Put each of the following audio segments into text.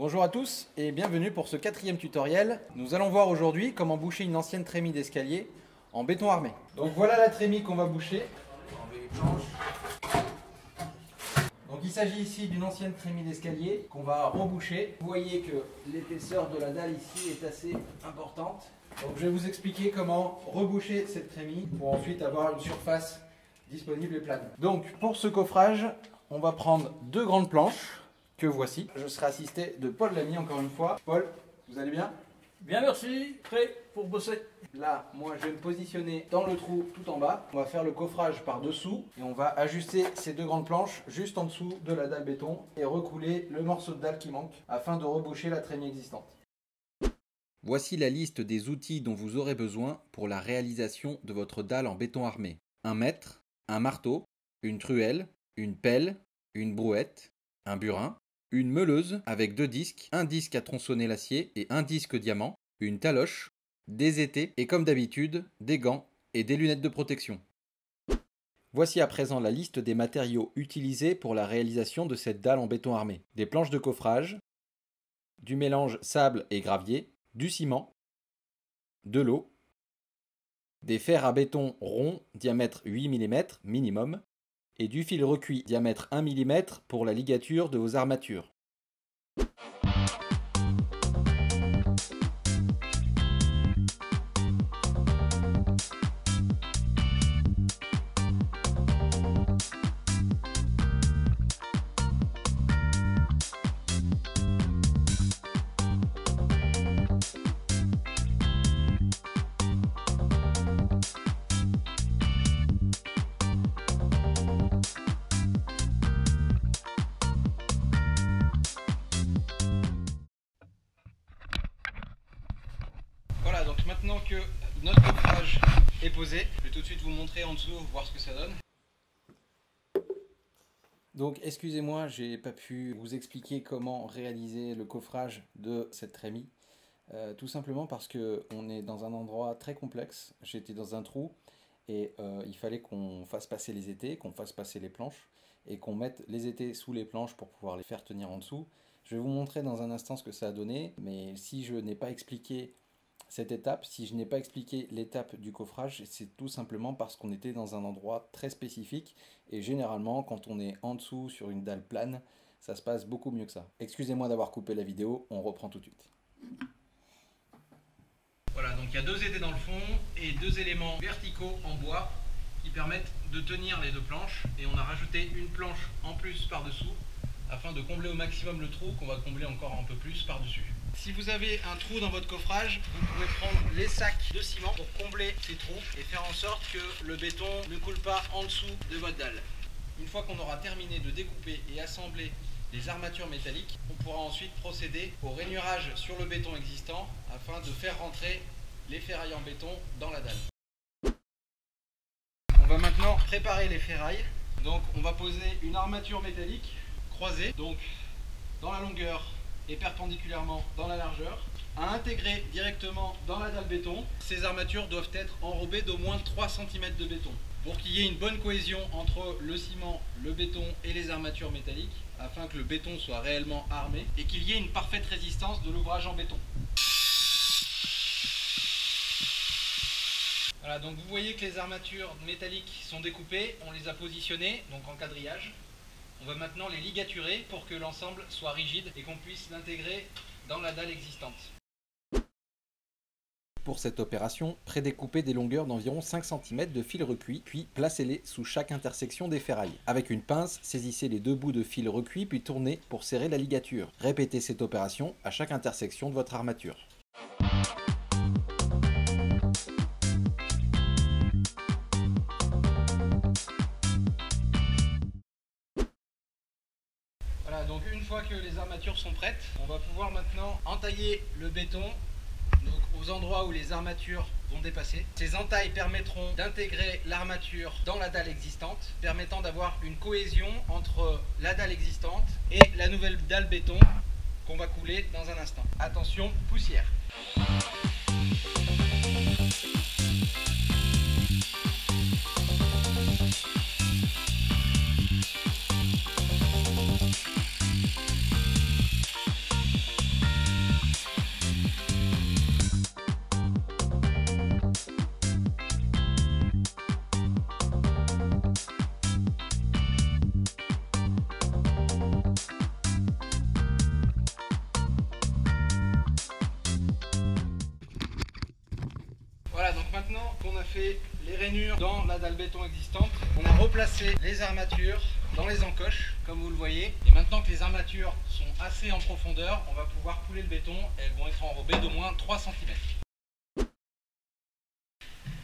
Bonjour à tous et bienvenue pour ce 4e tutoriel. Nous allons voir aujourd'hui comment boucher une ancienne trémie d'escalier en béton armé. Donc voilà la trémie qu'on va boucher. Enlever les planches. Donc il s'agit ici d'une ancienne trémie d'escalier qu'on va reboucher. Vous voyez que l'épaisseur de la dalle ici est assez importante. Donc je vais vous expliquer comment reboucher cette trémie pour ensuite avoir une surface disponible et plane. Donc pour ce coffrage, on va prendre 2 grandes planches que voici. Je serai assisté de Paul Lamy encore une fois. Paul, vous allez bien? Bien, merci, prêt pour bosser. Là, moi je vais me positionner dans le trou tout en bas. On va faire le coffrage par dessous et on va ajuster ces 2 grandes planches juste en dessous de la dalle béton et recouler le morceau de dalle qui manque afin de reboucher la trémie existante. Voici la liste des outils dont vous aurez besoin pour la réalisation de votre dalle en béton armé. Un mètre, un marteau, une truelle, une pelle, une brouette, un burin, une meuleuse avec 2 disques, un disque à tronçonner l'acier et un disque diamant, une taloche, des étais et comme d'habitude, des gants et des lunettes de protection. Voici à présent la liste des matériaux utilisés pour la réalisation de cette dalle en béton armé. Des planches de coffrage, du mélange sable et gravier, du ciment, de l'eau, des fers à béton ronds diamètre 8 mm minimum, et du fil recuit diamètre 1 mm pour la ligature de vos armatures. Voilà, donc maintenant que notre coffrage est posé, je vais tout de suite vous montrer en dessous, voir ce que ça donne. Donc excusez-moi, j'ai pas pu vous expliquer comment réaliser le coffrage de cette trémie. Tout simplement parce que on est dans un endroit très complexe. J'étais dans un trou et il fallait qu'on fasse passer les étais, qu'on fasse passer les planches et qu'on mette les étais sous les planches pour pouvoir les faire tenir en dessous. Je vais vous montrer dans un instant ce que ça a donné, mais si je n'ai pas expliqué cette étape, si je n'ai pas expliqué l'étape du coffrage, c'est tout simplement parce qu'on était dans un endroit très spécifique et généralement quand on est en dessous sur une dalle plane, ça se passe beaucoup mieux que ça. Excusez-moi d'avoir coupé la vidéo, on reprend tout de suite. Voilà, donc il y a 2 étais dans le fond et 2 éléments verticaux en bois qui permettent de tenir les 2 planches et on a rajouté une planche en plus par-dessous afin de combler au maximum le trou qu'on va combler encore un peu plus par-dessus. Si vous avez un trou dans votre coffrage, vous pouvez prendre les sacs de ciment pour combler ces trous et faire en sorte que le béton ne coule pas en dessous de votre dalle. Une fois qu'on aura terminé de découper et assembler les armatures métalliques, on pourra ensuite procéder au rainurage sur le béton existant afin de faire rentrer les ferrailles en béton dans la dalle. On va maintenant préparer les ferrailles. Donc on va poser une armature métallique croisée, donc dans la longueur et perpendiculairement dans la largeur, à intégrer directement dans la dalle béton. Ces armatures doivent être enrobées d'au moins 3 cm de béton pour qu'il y ait une bonne cohésion entre le ciment, le béton et les armatures métalliques afin que le béton soit réellement armé et qu'il y ait une parfaite résistance de l'ouvrage en béton. Voilà, donc vous voyez que les armatures métalliques sont découpées, on les a positionnées donc en quadrillage. On va maintenant les ligaturer pour que l'ensemble soit rigide et qu'on puisse l'intégrer dans la dalle existante. Pour cette opération, prédécoupez des longueurs d'environ 5 cm de fil recuit, puis placez-les sous chaque intersection des ferrailles. Avec une pince, saisissez les 2 bouts de fil recuit puis tournez pour serrer la ligature. Répétez cette opération à chaque intersection de votre armature. Voilà, donc une fois que les armatures sont prêtes, on va pouvoir maintenant entailler le béton donc aux endroits où les armatures vont dépasser. Ces entailles permettront d'intégrer l'armature dans la dalle existante, permettant d'avoir une cohésion entre la dalle existante et la nouvelle dalle béton qu'on va couler dans un instant. Attention, poussière. Voilà, donc maintenant qu'on a fait les rainures dans la dalle béton existante, on a replacé les armatures dans les encoches, comme vous le voyez. Et maintenant que les armatures sont assez en profondeur, on va pouvoir couler le béton. Elles vont être enrobées d'au moins 3 cm.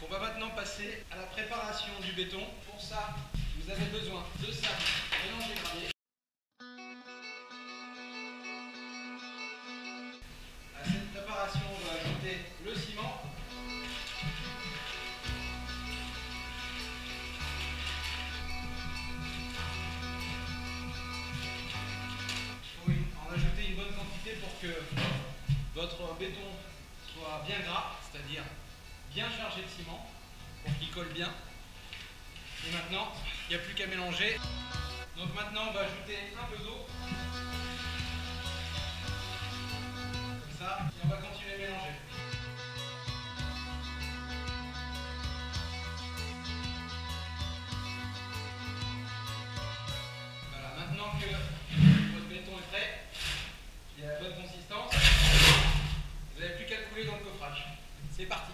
On va maintenant passer à la préparation du béton. Pour ça, vous avez besoin de sable mélangé granué. À cette préparation, on va ajouter le ciment. Il faut en ajouter une bonne quantité pour que votre béton soit bien gras, c'est-à-dire bien chargé de ciment pour qu'il colle bien. Et maintenant, il n'y a plus qu'à mélanger. Donc maintenant, on va ajouter un peu d'eau. Comme ça, et on va continuer à mélanger. Voilà, maintenant que votre béton est prêt, il a la bonne consistance, vous n'avez plus qu'à le couler dans le coffrage. C'est parti!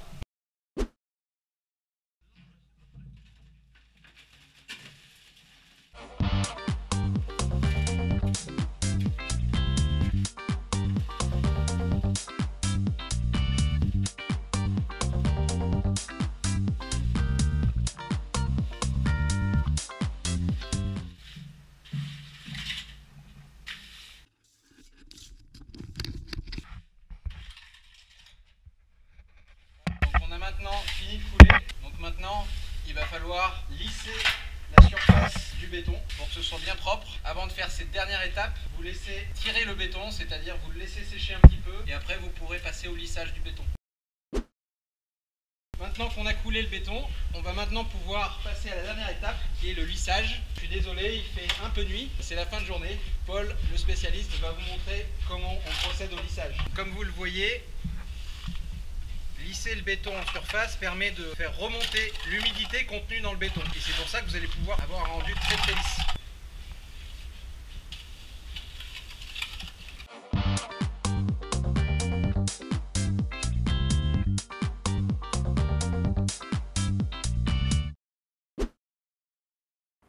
On a maintenant fini de couler, donc maintenant il va falloir lisser la surface du béton pour que ce soit bien propre. Avant de faire cette dernière étape, vous laissez tirer le béton, c'est-à-dire vous le laissez sécher un petit peu et après vous pourrez passer au lissage du béton. Maintenant qu'on a coulé le béton, on va maintenant pouvoir passer à la dernière étape qui est le lissage. Je suis désolé, il fait un peu nuit, c'est la fin de journée. Paul, le spécialiste, va vous montrer comment on procède au lissage. Comme vous le voyez, lisser le béton en surface permet de faire remonter l'humidité contenue dans le béton. Et c'est pour ça que vous allez pouvoir avoir un rendu très très lisse.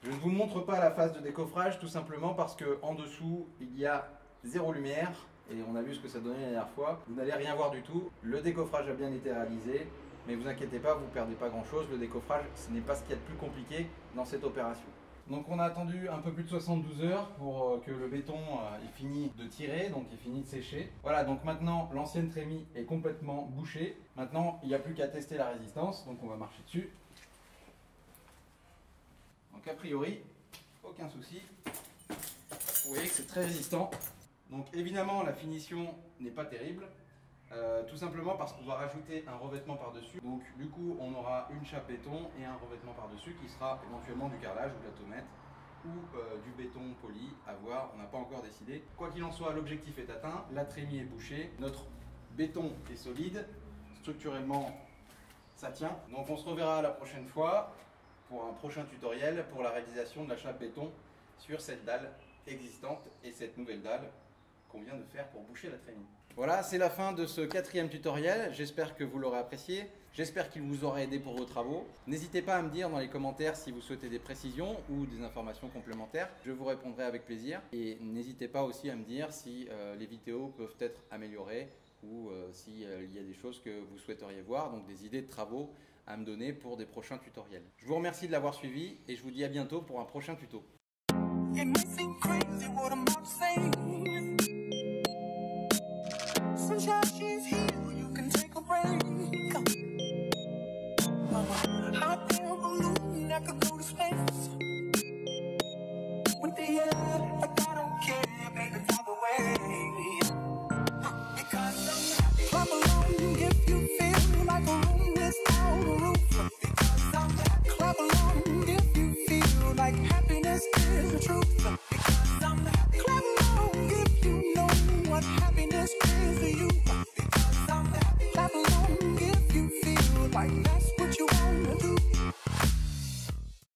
Je ne vous montre pas la phase de décoffrage tout simplement parce qu'en dessous il y a zéro lumière. Et on a vu ce que ça donnait la dernière fois. Vous n'allez rien voir du tout. Le décoffrage a bien été réalisé. Mais vous inquiétez pas, vous ne perdez pas grand chose. Le décoffrage, ce n'est pas ce qu'il y a de plus compliqué dans cette opération. Donc on a attendu un peu plus de 72 heures pour que le béton ait fini de tirer, donc ait fini de sécher. Voilà, donc maintenant l'ancienne trémie est complètement bouchée. Maintenant, il n'y a plus qu'à tester la résistance. Donc on va marcher dessus. Donc a priori, aucun souci. Vous voyez que c'est très résistant. Donc évidemment la finition n'est pas terrible, tout simplement parce qu'on va rajouter un revêtement par-dessus. Donc du coup on aura une chape béton et un revêtement par-dessus qui sera éventuellement du carrelage ou de l'automètre ou du béton poli, à voir, on n'a pas encore décidé. Quoi qu'il en soit, l'objectif est atteint, la trémie est bouchée, notre béton est solide, structurellement ça tient. Donc on se reverra la prochaine fois pour un prochain tutoriel pour la réalisation de la chape béton sur cette dalle existante et cette nouvelle dalle qu'on vient de faire pour boucher la trémie. Voilà, c'est la fin de ce 4e tutoriel. J'espère que vous l'aurez apprécié. J'espère qu'il vous aura aidé pour vos travaux. N'hésitez pas à me dire dans les commentaires si vous souhaitez des précisions ou des informations complémentaires. Je vous répondrai avec plaisir. Et n'hésitez pas aussi à me dire si les vidéos peuvent être améliorées ou s'il y a des choses que vous souhaiteriez voir, donc des idées de travaux à me donner pour des prochains tutoriels. Je vous remercie de l'avoir suivi et je vous dis à bientôt pour un prochain tuto. Sunshine, she's here, you can take a break. Hot air balloon, I could go to space. With the air, like I don't care, baby, drive away. Because I'm happy. Clap along if you feel like a room without a roof. Because I'm happy. Clap along if you feel like happiness is the truth. Because I'm happy. Clap along if you know what happiness is to you. Because I'm happy. Clap along if you feel like that's